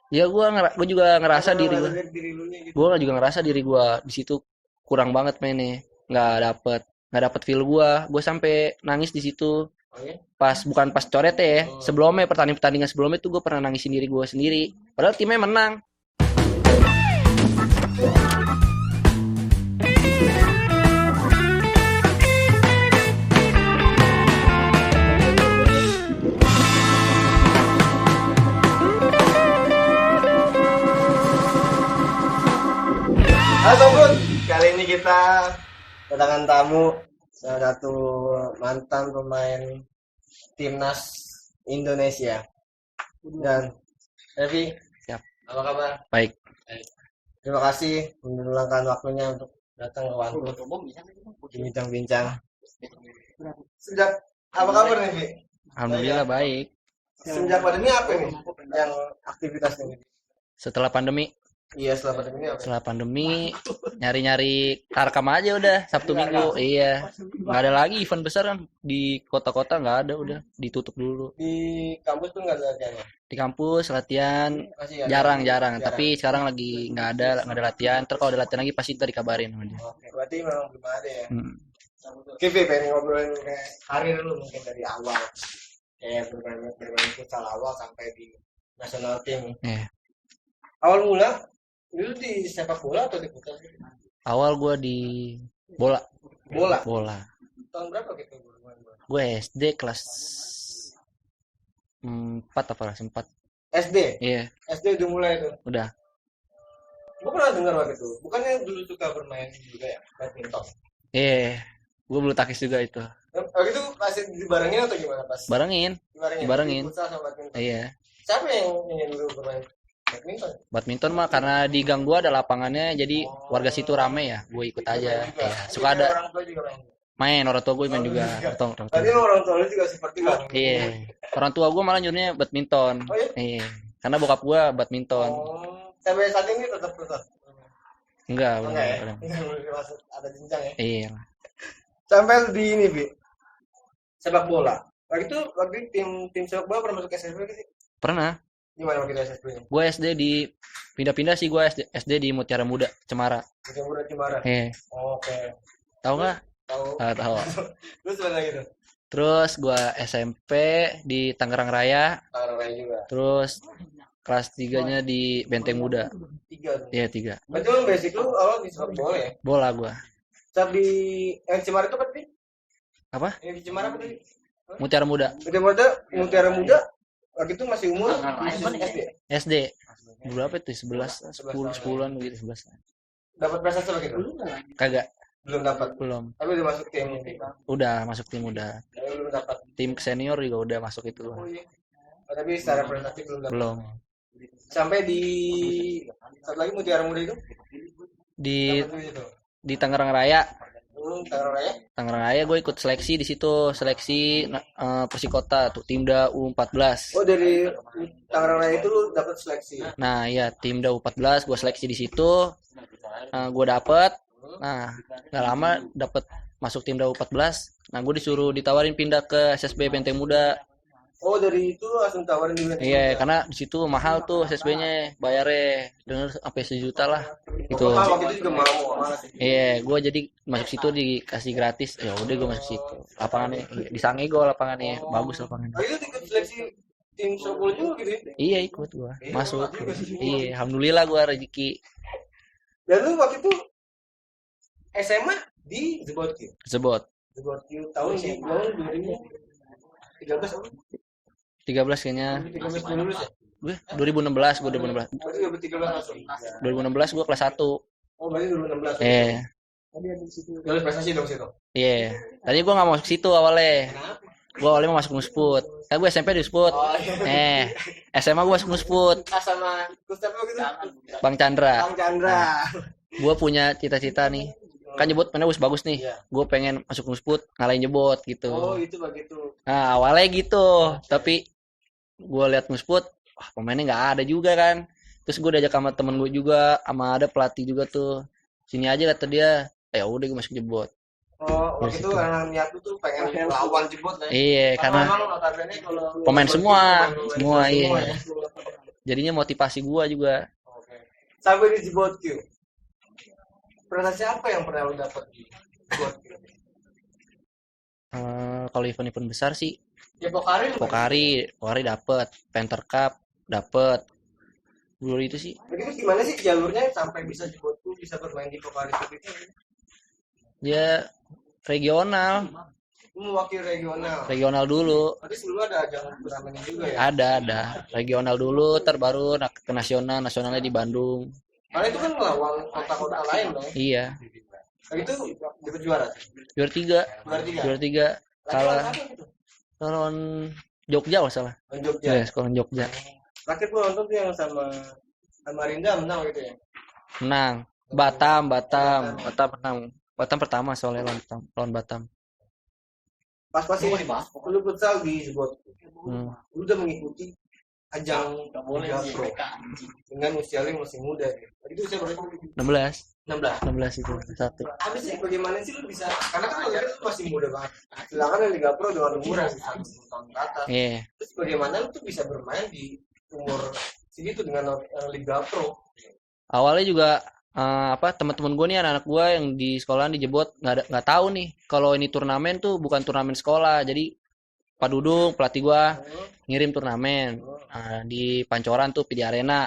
Ya gue juga ngerasa Atau diri nggak gue. lihat diri lu nya gitu? Gue juga ngerasa diri gue di situ kurang banget mainnya. Nggak dapet nggak dapet feel gue. Gue sampai nangis di situ. Oh ya? Bukan pas coret ya. Oh. Sebelumnya pertandingan sebelumnya tuh gue pernah nangisin diri gue sendiri. Padahal timnya menang. Halo Bun, kali ini kita kedatangan tamu salah satu mantan pemain timnas Indonesia. Dan Revi, Siap. apa kabar? Baik. Baik. Terima kasih meluangkan waktunya untuk datang ke Wantu bincang-bincang. Sejak apa kabar nih, Vi? Alhamdulillah baik. Semenjak pandemi apa nih yang aktivitasnya nih? Setelah pandemi Iya, setelah pandemi ini apa? setelah pandemi nyari-nyari tarkam aja udah Sabtu Minggu. Iya. Nggak ada lagi event besar kan di kota-kota, nggak ada, udah ditutup dulu. Di kampus tuh nggak ada latihannya? Di kampus latihan Masih ada? jarang-jarang, tapi sekarang lagi nggak ada latihan. Terus kalau ada latihan lagi pasti ntar dikabarin sama dia. Oke, berarti memang belum ada ya. Hmm. Oke, Vi, pengen ngobrolin kayak karir lu mungkin dari awal. Kayak bermain futsal awal sampai di nasional tim. Eh, Awal mula, lu di sepak bola atau di futsal sih? awal gue di bola. Bola. Bola. Tahun berapa gitu bermain bola? Gue SD kelas 4 apa kelas 4. SD. Iya, SD udah mulai tuh. udah. Gue pernah dengar waktu itu. Bukannya dulu suka bermain juga ya, badminton. Iya, gue bulu takis juga itu. Waktu itu masih dibarengin atau gimana pas? Barengin. Dibarengin. Futsal sama badminton. Iya. Siapa yang ingin dulu bermain badminton? Badminton mah karena di gang gua ada lapangannya, jadi warga situ rame ya, gue ikut aja. Juga. Ya, suka Jadi ada orang tua juga main. main, orang tua gue main juga. Orang tua. Tadi orang tua lu juga seperti kan? Iya, orang tua gue malah nyuruhnya badminton. Oh iya? Iya, karena bokap gue badminton. Oh, sampai saat ini tetap. Enggak, Oh, belum. enggak ya? belum. Belum masuk ada jenjang ya. Iya, Sampai di ini, Bi. Sepak bola. Waktu itu tim sepak bola pernah masuk SSB sih? pernah. Gimana waktu itu SSB-nya? Gue SD di pindah-pindah sih, gue SD di Mutiara Muda, Cemara. Tim Muda Cimara. Oke. Tahu nggak? Tahu. Tahu. Terus mana gitu? Terus gue SMP di Tangerang Raya, Tangerang Raya juga. terus kelas 3-nya di Benteng Muda. 3 tuh. Iya, 3. Berarti lu basic lu awal di sepak bola ya? Bola gue. Saat di yang Cimara itu apa sih? Apa? Yang di Cimara apa tadi? Mutiara Muda. Mutiara Muda waktu itu masih umur SD. SD. Berapa itu? 11, 10, 10-an gitu, 11. Dapat prestasi begitu? Kagak, Belum dapat. belum. Tapi udah masuk tim. Udah masuk tim udah. Tapi belum dapat. Tim senior juga udah masuk itu. Oh, iya. Oh, tapi secara prestasi belum dapat. Belum. Sampai di satu lagi Mutiara Muda itu Di dapat itu. di Tangerang Raya. Tangerang Raya. Tangerang Raya gue ikut seleksi di situ, seleksi Persikota tuh Timda U14. Oh, dari Tangerang Raya itu lu dapat seleksi. Nah, iya Timda U14 gue seleksi di situ. Gue dapet. Nah, nggak lama dapet masuk Timda U14. Nah, gue disuruh ditawarin pindah ke SSB Benteng Muda. Oh, dari itu lu langsung tawarin di Benteng Iya, Muda. karena di situ mahal tuh SSB-nya, bayarnya denger sampai 1 juta lah. Gitu. Oh, waktu itu juga mau malas. Iya, gue jadi masuk situ dikasih gratis. Ya udah gue masuk situ. Lapangannya di Sangego, lapangannya bagus lapangannya. Oh, itu ikut seleksi tim sepak bola juga gitu ya? Iya ikut gue, masuk. Iya, alhamdulillah gue rezeki. Dan lu waktu itu SMA di Zebotki. Tersebut. Zebotki tahun 2013 apa? 13 kayaknya. 2013 belum lulus ya? Gue 2016, gue 2016. Berarti 2013 masuk. 2016 gue kelas 1. Oh, berarti 2016. Lulus prestasi dong situ. Iya. Tadi gue nggak mau masuk situ awalnya. Gue awalnya mau masuk Musput. Gue SMP di Musput. Oh, iya. SMA gue masuk Musput. Sama Gustaf gitu. Bang Chandra. Bang Chandra. Gue punya cita-cita nih. Kan jebot mainnya bagus nih. Iya. Gue pengen masuk Musput, ngalahin jebot gitu. Oh, itu begitu. Nah awalnya gitu. Tapi gue liat Musput, wah pemainnya nggak ada juga kan. Terus gue diajak sama temen gue juga, sama ada pelatih juga tuh. Sini aja kata dia. Ya udah gue masuk jebot. Oh, waktu itu karena niat lu tuh pengen lawan jebot lah. Iya, karena memang notabene kalau pemain semua iya. ya. jadinya motivasi gua juga. Oke. Sampai di Jebot Q. Prestasi apa yang pernah lu dapat di Jebot Q? Kalau event-event besar sih Ya Pokari dapet, Panther Cup dapet. Dulu itu sih Jadi gimana sih jalurnya sampai bisa Jebot Q bisa bermain di Pokari itu? dia regional Mewakili regional dulu. berarti sebelum ada ajang turnamennya juga ya? Ada regional dulu, terbaru ke nasionalnya di Bandung. Karena itu kan melawan kota-kota lain dong. Iya. Nah, itu dapat juara. Juara tiga. Kalah lawan Jogja nggak salah. Jogja. Ya, sekolah Jogja. Terakhir gua nonton tuh yang sama Samarinda menang gitu ya. Menang. Batam menang. Batam pertama soalnya lawan Batam. Pas sih lu futsal di Jebot. Lu udah mengikuti ajang Liga Pro dengan usia lu masih muda. Tadi itu usia berapa? 16 itu satu. Habis sih bagaimana sih lu bisa? Karena kan lu masih muda banget. Silakan yang Liga Pro dengan umur yang 10 tahun ke atas. Iya. Terus bagaimana lu tuh bisa bermain di umur segitu dengan Liga Pro? Awalnya juga teman-teman gue nih anak-anak gue yang di sekolahan di Jebot nggak tahu nih kalau ini turnamen tuh bukan turnamen sekolah. Jadi Pak Dudung pelatih gue ngirim turnamen di Pancoran tuh di Arena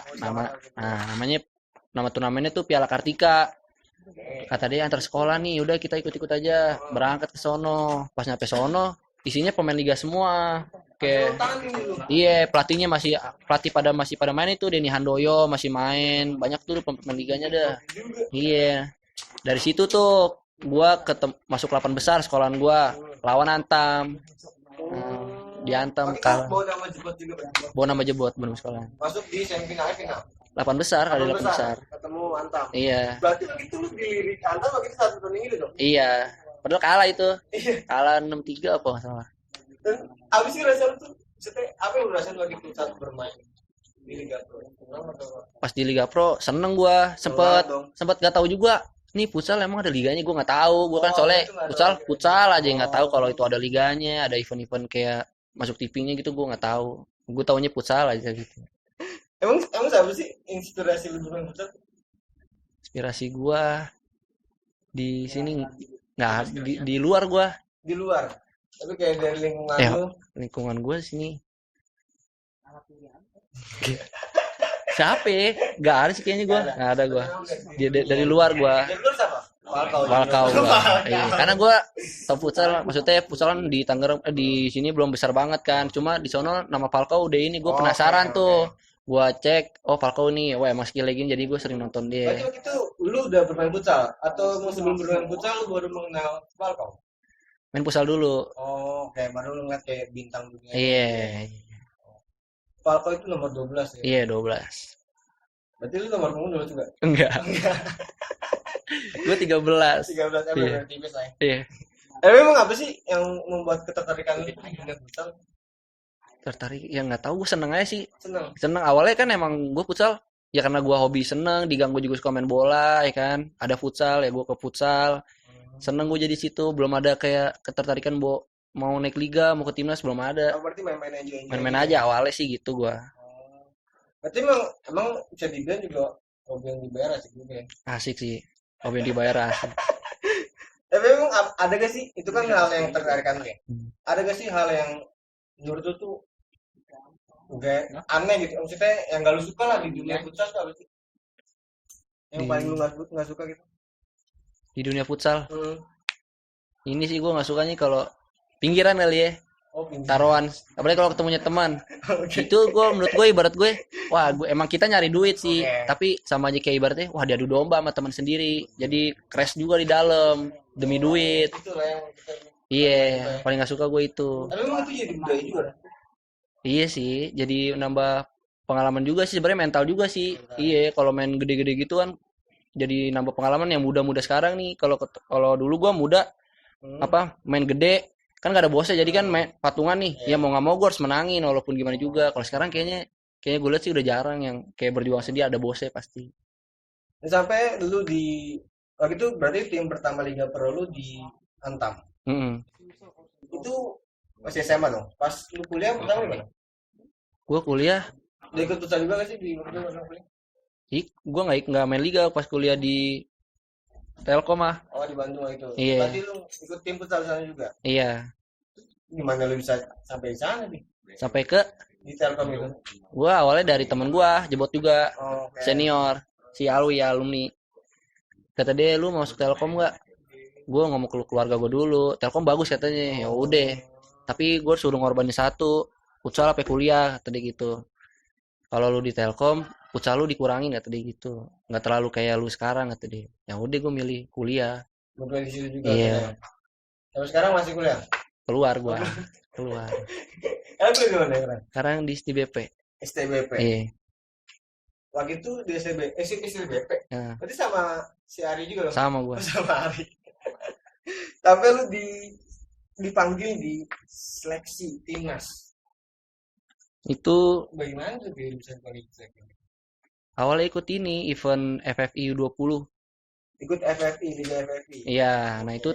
nama turnamennya tuh Piala Kartika. Kata dia antar sekolah nih, udah kita ikut-ikut aja, berangkat ke sono. Pas nyampe sono isinya pemain liga semua. Iya, pelatih pada main itu Denny Handoyo masih main, banyak tuh pemain liganya dah. Iya. Dari situ tuh gua masuk 8 besar sekolahan gua, lawan Antam. Diantam kalah. Bawa nama Jebot belum sekolah. Masuk di semifinal final. 8 besar, ada 8 besar. Ketemu Antam. Iya. Berarti begitu lu dilirik Antam begitu satu tanding itu dong. Iya. Padahal kalah itu. Kalah 6-3 apa enggak salah. Dan abis itu rasanya tuh, apa yang lu rasain lagi saat bermain di Liga Pro? Pas di Liga Pro seneng gua, sempet nggak tahu juga. Nih futsal emang ada liganya, gua nggak tahu. Gua kan soalnya futsal aja nggak tahu kalau itu ada liganya, ada event-event kayak masuk TV-nya gitu gua nggak tahu. Gua taunya futsal aja gitu. Emang siapa sih inspirasi lu bermain futsal? Inspirasi gua di sini nggak di luar gua. Di luar. Tapi kayak dari lingkungan lu. Lingkungan gue sini. Siapa ya? Gak ada sih kayaknya gue. Gak ada gue. Dari luar gue. Dari luar siapa? Walkau gue. Iya. Karena gue tau futsal. Maksudnya futsal kan di Tangerang, di sini belum besar banget kan. Cuma di sono nama Falcao udah ini. Gue penasaran tuh. Gue cek. Oh Falcao nih. Wah emang skill lagi. Jadi gue sering nonton dia. Berarti waktu itu lu udah bermain futsal? Atau sebelum bermain futsal lu baru mengenal Falcao? Main futsal dulu. Oh, kayak baru lu ngeliat kayak bintang dunia. Iya. Falcao itu nomor 12 ya? Iya, 12. Berarti lu nomor punggung dulu juga? Enggak. Gue 13. 13 Iya. tipis lah ya. Iya. Emang apa sih yang membuat ketertarikan lu di dunia futsal? Tertarik? Ya nggak tahu, gue seneng aja sih. Seneng. Awalnya kan emang gue futsal. Ya karena gue hobi seneng, diganggu juga suka main bola, ya kan. Ada futsal, ya gue ke futsal. Seneng gue jadi situ, belum ada kayak ketertarikan mau naik liga, mau ke timnas belum ada. Oh, berarti main-main aja. Main-main aja awalnya sih gitu gue. Berarti emang bisa dibilang juga hobi yang dibayar asik juga ya? Asik sih, hobi yang dibayar asik. Tapi emang ada gak sih, itu kan hal yang tertarikan lu ya? Ada gak sih hal yang menurut lu tuh udah aneh gitu? Maksudnya yang gak lu suka lah di dunia futsal tuh apa sih? Yang paling lu gak suka gitu? Di dunia futsal ini sih gue nggak sukanya kalau pinggiran kali ya. Taruhan apalagi kalau ketemunya teman. Itu menurut gue ibarat gue emang kita nyari duit sih, tapi sama aja kayak ibaratnya diadu domba sama teman sendiri, jadi crash juga di dalam demi duit. Iya, paling nggak suka gue itu. Tapi emang itu jadi budaya juga kan? Iya sih, jadi nambah pengalaman juga sih, sebenarnya mental juga sih. Iya, kalau main gede-gede gitu kan jadi nambah pengalaman yang muda-muda sekarang nih. Kalau dulu gua muda main gede kan gak ada bosnya, jadi kan main patungan nih. Ya mau nggak mau gua harus menangin walaupun gimana juga. Kalau sekarang kayaknya gue lihat sih udah jarang yang kayak berjuang sendiri, ada bosnya pasti. Sampai dulu waktu itu berarti tim pertama Liga Pro lu di Antam. Itu masih SMA dong. Pas lu kuliah pertama gimana? Gua kuliah Udah ikut futsal juga gak sih di waktu kuliah? Gue nggak main liga pas kuliah di Telkom ah. Oh di Bandung itu. Iya. Berarti lu ikut tim futsal sana juga? Iya. Gimana lu bisa sampai sana nih? Sampai ke Di Telkom itu? gue awalnya dari temen gue jebot juga, Oh, okay. senior si Alwi ya, alumni. Kata dia, lu mau masuk Telkom nggak? Gue ngomong ke keluarga gue dulu, Telkom bagus katanya. Ya udah, tapi gue suruh ngorbanin satu, futsal apa kuliah, kata dia gitu. Kalau lu di Telkom, futsal lu dikurangin, kata dia gitu. Nggak terlalu kayak lu sekarang, kata dia. Ya udah, gue milih kuliah. Berkuliah di situ juga. Iya. Sampai sekarang masih kuliah? Keluar gue, keluar. Sekarang kuliah di mana sekarang? Sekarang di STBP. STBP. Iya. Waktu itu di STBP. Nah, Berarti sama si Ari juga dong? sama gue. Sama Ari. Sampai lu dipanggil di seleksi timnas. Itu Bagaimana tuh dia bisa dipanggil di seleksi? awalnya ikut ini event FFI U20. Ikut FFI, Liga FFI. Iya, nah itu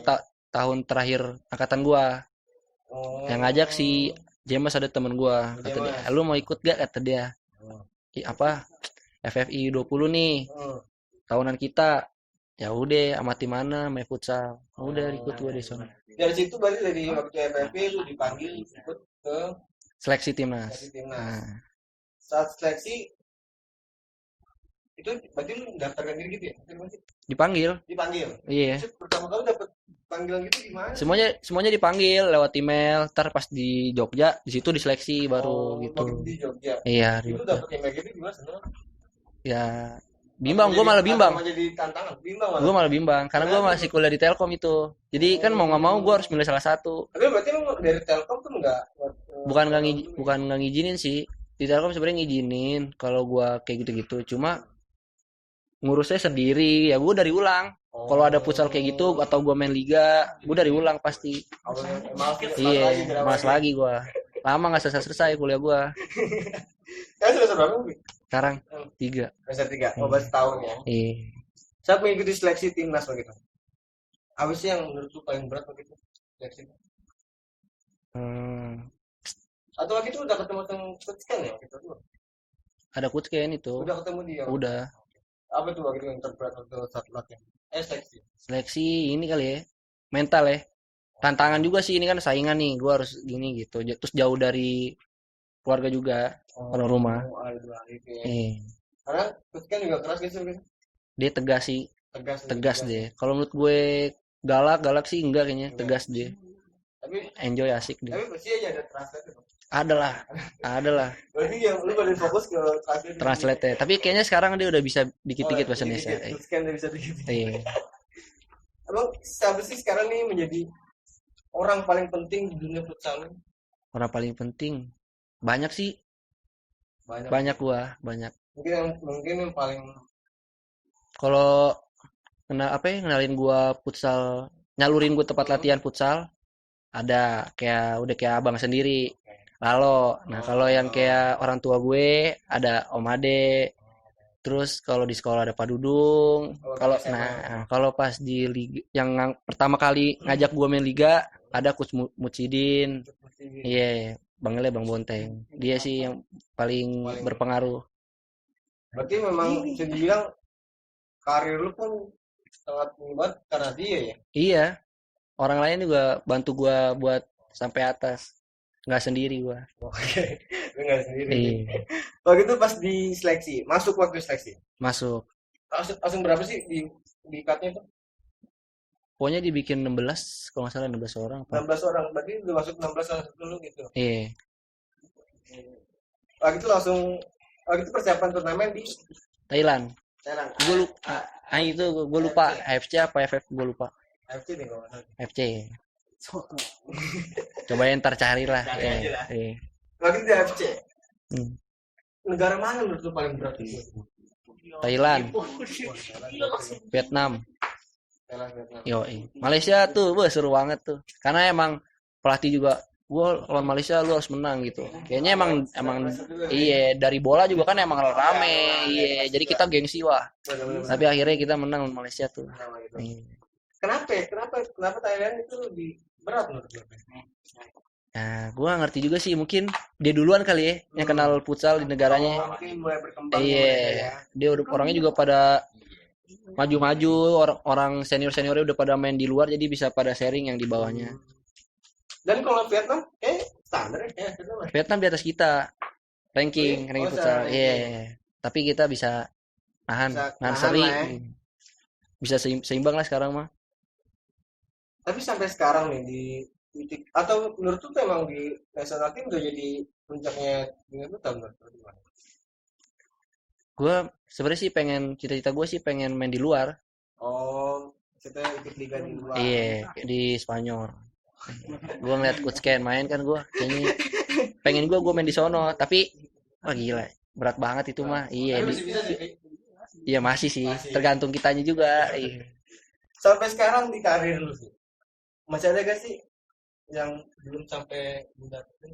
tahun terakhir angkatan gua. Oh. Yang ngajak si James, ada temen gua, kata dia, lu mau ikut gak, kata dia. Apa FFI 20 nih, tahunan kita. Ya udah, amati mana main futsal. Udah ikut gua di sana. Dari situ berarti dari waktu FFI lu dipanggil ikut ke Seleksi timnas. Nah. Saat seleksi itu berarti lu daftarkan diri gitu ya? Dipanggil. Iya. Pertama kali dapat panggilan gitu gimana? Semuanya dipanggil lewat email. Ntar pas di Jogja, di situ diseleksi baru gitu. Di Jogja. Iya. Itu dapat email gitu gimana? Ya, bimbang, gue malah bimbang. Jadi tantangan, bimbang malah. Gue malah bimbang, karena gue masih kuliah di Telkom itu. Jadi kan mau nggak mau gue harus milih salah satu. Tapi berarti lu dari Telkom tuh bukan nggak ngizinin sih. Di Telkom sebenarnya ngizinin kalau gue kayak gitu-gitu. Cuma ngurusnya sendiri, ya gue dari ulang. Kalau ada futsal kayak gitu atau gue main liga, gue dari ulang pasti. Iya, malas lagi gue. Lama nggak selesai kuliah gue. Kan semester berapa? Sekarang 3. Semester 3. Oh, baru setahun ya. Iya. Saya mengikuti seleksi timnas begitu. Apa sih yang menurut lu paling berat begitu? Seleksi. Atau waktu itu udah ketemu sama coach Ken ya gitu tuh? Ada coach Ken itu. Udah ketemu dia. Udah. Apa tuh waktu itu yang terberat waktu satu latihan? Seleksi. Seleksi ini kali ya. Mental ya. Tantangan juga sih, ini kan saingan nih, gue harus gini gitu. Terus jauh dari keluarga juga, orang rumah. Karena coach Ken juga keras gitu. Dia tegas sih. Tegas dia. Kalau menurut gue galak sih enggak kayaknya, tegas dia. Tapi enjoy, asik dia. Tapi pasti aja ada translate. Ada lah. Berarti yang lu pada fokus ke translate. Tapi kayaknya sekarang dia udah bisa dikit-dikit bahasa Indonesia. Kan dia bisa dikit. Iya. Abang siapa sih sekarang nih menjadi orang paling penting di dunia futsal? Orang paling penting banyak sih. Banyak. Mungkin yang paling kalau kenalin gua futsal, nyalurin gua tempat latihan futsal, ada kayak abang sendiri. Lalo. Nah, kalau yang kayak orang tua gue ada Om Ade. Terus kalau di sekolah ada Pak Dudung. Kalau pas di liga yang pertama kali ngajak gue main liga ada Coach Mucidin. Iya, Bang Ele, Bang Bonteng. Dia sih yang paling berpengaruh. Berarti memang bisa dibilang karir lu pun sangat hebat karena dia ya? Iya. Orang lain juga bantu gue buat sampai atas. Nggak sendiri gue. Oke, lu nggak sendiri. Iya. Waktu itu pas di seleksi, masuk waktu seleksi? Masuk. Langsung berapa sih di cutnya tuh? Pokoknya dibikin 16, kalau nggak salah 16 orang. 16 orang, berarti udah masuk 16 orang dulu gitu? Iya. Waktu itu persiapan turnamen di Thailand. Gue lupa. AFC apa FF gue lupa. AFC nih kalau nggak salah. AFC. Coba ntar carilah. Cari aja lah. Waktu itu di AFC. Negara mana menurut lu paling berat itu? Thailand. Vietnam. Malaysia tuh, seru banget tuh. Karena emang pelatih juga, gue lawan Malaysia lu harus menang gitu. Kayaknya emang iya, dari bola juga kan emang rame. Iya, jadi kita gengsi wah. Tapi akhirnya kita menang lawan Malaysia tuh. Kenapa Thailand itu lebih berat menurut lu? Nah, gue gak ngerti juga sih, mungkin dia duluan kali ya yang kenal futsal di negaranya. Mungkin mulai berkembang Iya, mereka ya. dia udah orangnya juga pada maju-maju, orang senior-seniornya udah pada main di luar, jadi bisa pada sharing yang di bawahnya. Dan kalau Vietnam standar ya Vietnam di atas kita ranking futsal. Iya, tapi kita bisa nahan seri, lah ya. bisa seimbang lah sekarang mah. Tapi sampai sekarang nih di titik atau menurut tuh emang di national team udah jadi puncaknya dengan futsal menurut lu gimana? Gue sebenarnya sih cita-cita gue sih pengen main di luar. Oh, kita ikut liga di luar. Iya, di Spanyol. Gue ngeliat Coach Ken main kan, gue kayaknya pengen gue main di sono, tapi wah gila, berat banget itu mah. Iya, Masih bisa sih. iya masih sih, tergantung kitanya juga. Iya. Sampai sekarang di karir lu sih, masih ada gak sih yang belum sampai mendapatkan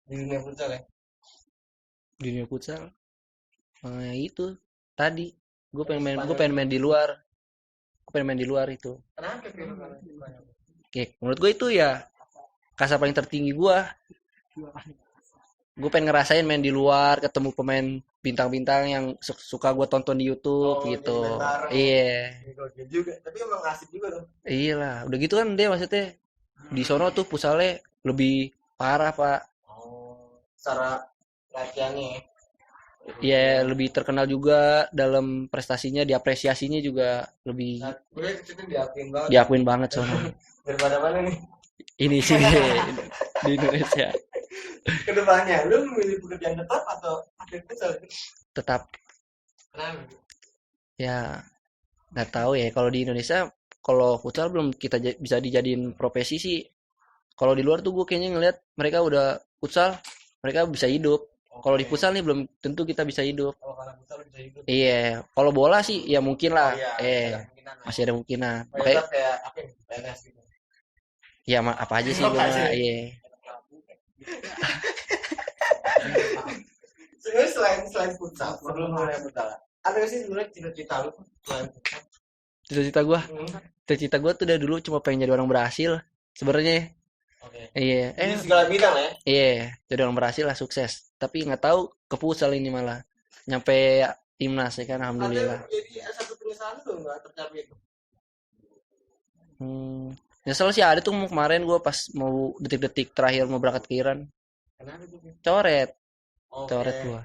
di dunia futsal ya? Di dunia futsal, itu tadi gue pengen main di luar. Gue pengen main di luar itu. Kenapa? Oke, menurut gue itu ya kasta paling tertinggi gue. Gue pengen ngerasain main di luar, ketemu pemain bintang-bintang yang suka gue tonton di YouTube gitu. Iya. Juga, tapi emang asik juga dong. Iya lah, udah gitu kan dia maksudnya di sono tuh pusatnya lebih parah pak. Secara latihannya. Iya, lebih terkenal juga dalam prestasinya, diapresiasinya juga lebih. Gue itu diakuin banget. Diakuin banget sono. Daripada mana nih? Ini sih di Indonesia. Kedepannya, lu memilih pekerjaan tetap atau aktif futsal? Tetap. Kenapa? Ya, nggak tahu ya. Kalau di Indonesia, kalau futsal belum kita bisa dijadiin profesi sih. Kalau di luar tuh gue kayaknya ngeliat mereka udah futsal, mereka bisa hidup. Kalau di futsal nih belum tentu kita bisa hidup. Kalau futsal bisa hidup. Iya, kalau bola sih ya mungkin lah. Iya, masih ada kemungkinan. Makanya kayak apa? PNS gitu. Ya apa aja sih gue mah. Iya. Sebenarnya selain futsal, sebelum mulai futsal, ada nggak sih sebenarnya cita-cita lu selain futsal? Cita-cita gue tuh dari dulu cuma pengen jadi orang berhasil sebenarnya. Iya. Di segala bidang ya? Iya, jadi orang berhasil lah, sukses. Tapi nggak tahu ke futsal ini malah nyampe timnas ya kan, alhamdulillah. Ada jadi satu penyesalan tuh nggak tercapai itu? Nyesel sih ada tuh kemarin gue pas mau detik-detik terakhir mau berangkat ke Iran. Kenapa tuh? Coret gue.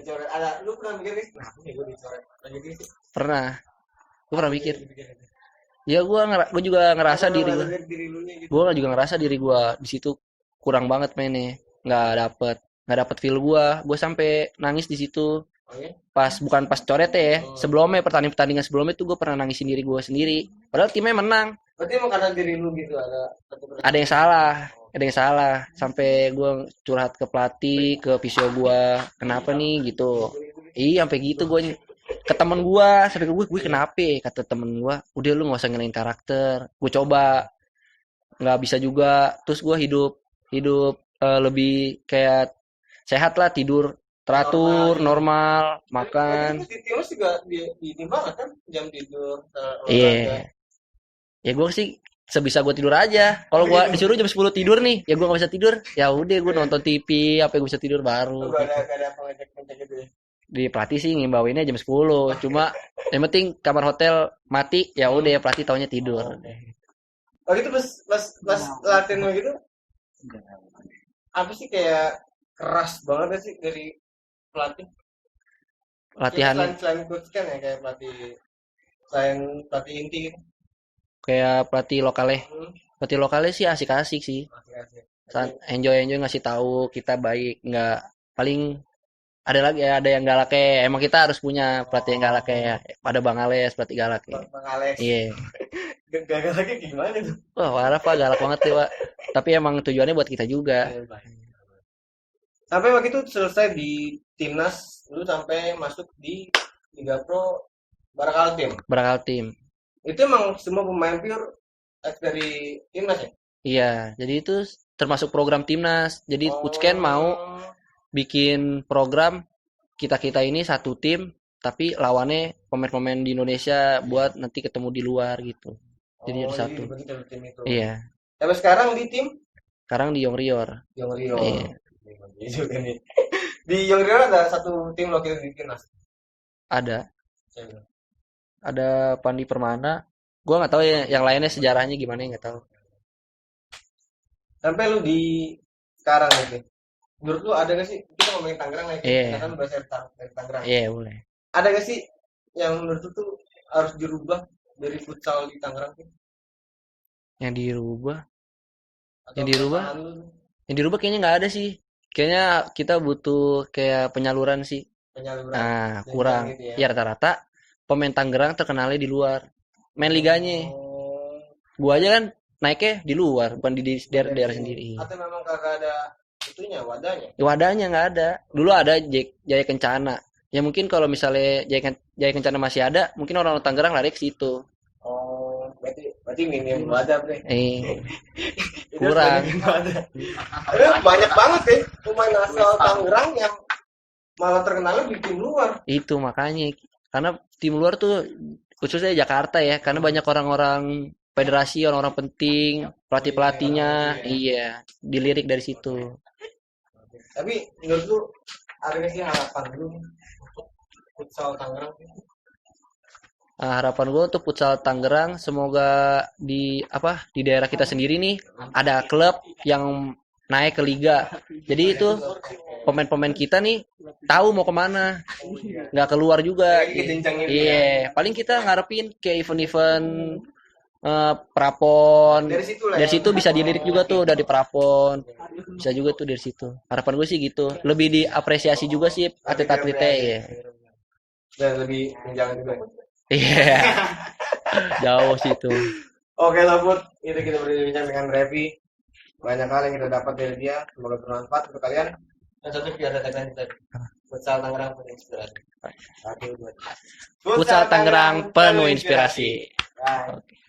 Coret. Ada, lu pernah mikir nih? Kenapa nih gue dicoret? Pernah. Gue pernah mikir. Ya gue juga ngerasa diri gue. Gue juga ngerasa diri gue di situ kurang banget mainnya. Nggak dapet feel gue. Gue sampai nangis di situ. Bukan pas coret ya. Sebelumnya pertandingan sebelumnya tuh gue pernah nangisin diri gue sendiri. Padahal timnya menang. Berarti emang karena diri lu gitu ada yang salah. Sampai gue curhat ke pelatih, ke fisio gue, kenapa nih gitu. Iya, sampai gitu gue ke temen gue, sampai ke gue kenapa? Kata temen gue, udah lu nggak usah ngelain karakter. Gue coba, nggak bisa juga. Terus gue hidup lebih kayak sehat lah, tidur teratur, normal, makan. Timnas juga ini banget kan jam tidur. Iya. Ya gue sih sebisa gue tidur aja. Kalau gue disuruh jam 10 tidur nih, ya gue nggak bisa tidur. Ya udah gue nonton TV, apa yang gue bisa tidur baru. Gak ada pengecek gitu ya. Di pelatih sih ngimbauinnya jam 10. Cuma yang penting kamar hotel mati, ya udah pelatih taunya tidur. Oh gitu pas latihan gitu. Apa sih kayak keras banget sih dari pelatih? Latihan selain coach kan ya kayak selain pelatih inti gitu. Kayak pelatih lokalnya sih asik-asik sih. Enjoy ngasih tahu kita baik, nggak paling ada yang galak ya. Emang kita harus punya pelatih yang galak ya. Pada Bang Ales, pelatih galak ya. Bang Ales. Iya. Galaknya gimana tuh? Wah, parah Pak, galak banget sih, Pak. Tapi emang tujuannya buat kita juga. Sampai waktu itu selesai di timnas, lu sampai masuk di Liga Pro Barakal Team. Itu emang semua pemain pure dari timnas ya? Iya, jadi itu termasuk program timnas. Jadi Coach Ken mau bikin program kita ini satu tim, tapi lawannya pemain-pemain di Indonesia buat nanti ketemu di luar gitu. Jadi ada satu. Tim itu. Iya. Tapi sekarang di tim Sekarang di Yongrior. Yongrio. Iya. Iya juga nih. Di Yongrio ada satu tim lokal di timnas. Ada Pandi Permana. Gua nggak tahu ya yang lainnya sejarahnya gimana, nggak tahu. Sampai lu di sekarang gitu. Menurut lu ada gak sih, kita ngomongin Tangerang lagi, Iya. kita kan berasal dari Tangerang. Iya, boleh. Ada gak sih yang menurut lu tuh harus dirubah dari futsal di Tangerang tuh? Yang dirubah, Atau Yang dirubah? perasaan lu, yang dirubah kayaknya nggak ada sih. Kayaknya kita butuh kayak penyaluran sih. penyaluran Nah, jenjang kurang. gitu ya? Ya rata-rata pemain Tangerang terkenalnya di luar. Main liganya. Oh, Gua aja kan naiknya di luar, bukan di daerah sini. sendiri. Atau memang kagak ada itunya, wadahnya? Ya, wadahnya nggak ada. Dulu ada Jaya Kencana. Ya mungkin kalau misalnya Jaya Kencana masih ada, mungkin orang-orang Tangerang lari ke situ. Oh, berarti minim wadah, Bre. Itu Kurang. minim wadah. Ada banyak banget deh pemain asal Tangerang yang malah terkenalnya di tim luar. Itu makanya. Karena tim luar tuh khususnya Jakarta ya, karena banyak orang-orang federasi, orang-orang penting, pelatih-pelatihnya, iya, dilirik dari situ. Tapi menurut lu ada nggak sih harapan lu untuk futsal Tangerang? Nah, harapan gue untuk futsal Tangerang semoga di daerah kita sendiri nih ada klub yang naik ke liga. Jadi itu pemain-pemain kita nih tahu mau kemana, nggak keluar juga. Kayak jenjang ini Iya, paling kita ngarepin kayak event-event Prapon. Dari situ lah. Dari ya. situ bisa dilirik juga tuh dari Prapon. Bisa juga tuh dari situ. Harapan gue sih gitu. Lebih diapresiasi juga sih atlet-atletnya ya. Dan lebih menjangan juga. Iya. Jauh sih itu. Oke lah Put, itu kita berbincang dengan Revi. Banyak hal yang kita dapat dari dia, semoga bermanfaat untuk kalian. Dan satu biar ada tagline kita. Futsal Tangerang penuh inspirasi. Satu, dua, tiga. Futsal Tangerang penuh inspirasi. Bye.